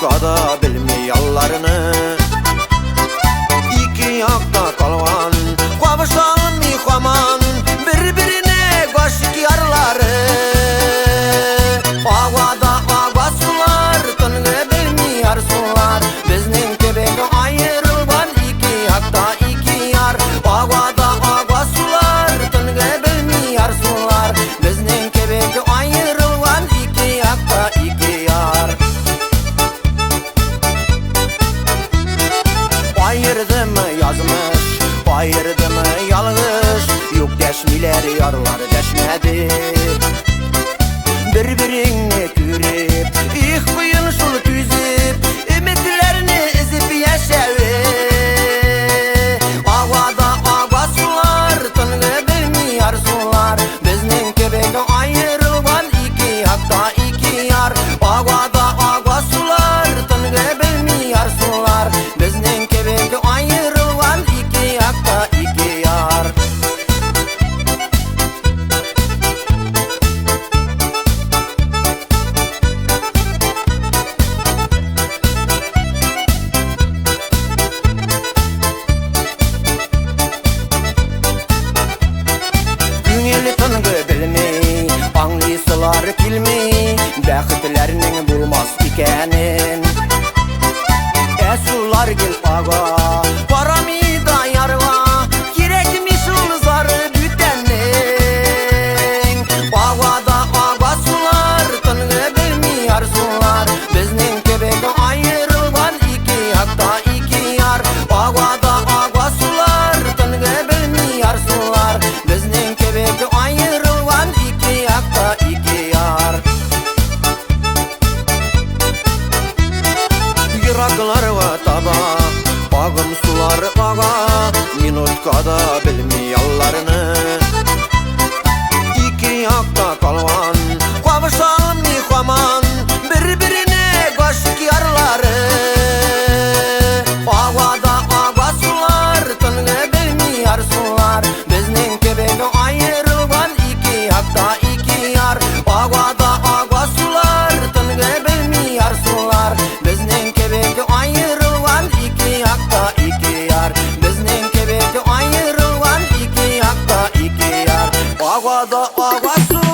Minutkada bilmey yollarını. İki yakta kalvan kavuşalmay haman bir-birine goşuk yarları. Agada aga sular tınğı bilmey arsular. Bizning kebek ayrılgan iki yakta iki yar. Agada aga sular tınğı bilmey arsular. Bizning kebek ayrılgan iki yakta iki yar. Ayırdım yazmış, ayırdım yalğış. Yok deşmiler yarlar deşmedi. Bir-birini görüp, ilk kıyın şul tüzüp, ümitlerini ezip yaşavi. Agada aga sular, tınğı bilmey arsular. Bizning kebek ayrılgan iki yakta iki yar. Agada aga sular, tınğı bilmey arsular. Bizning kebek ayrılgan iki yakta iki yar. Güngeli tınğı bilmey, anglısılar kilmey, bəxtlərinin bulmaz ikenin. Esular gel aga, paramida yarva, gerekmiş ulzarı bütennin. Agada aga sular, tınğı bilmey arsular. Bizning kebek ayrılgan iki yakta iki yar. Agada aga sular, tınğı bilmey arsular. Bizning kebek ayrılgan iki yakta iki yar. Yıraklar va taba, bağım sular aga. Minutkada bilmey yollarını. İki yakta kalvan kavuşalmay haman bir-birine goşuk yarları. Agada aga sular, tınğı bilmey arsular. Bizning kebek ayrılgan iki yakta iki yar. Agada aga sular, tınğı bilmey arsular. Bizning kebek ayrılgan iki yakta iki yar. Bizning kebek ayrılgan iki yakta iki yar. Agada aga sular.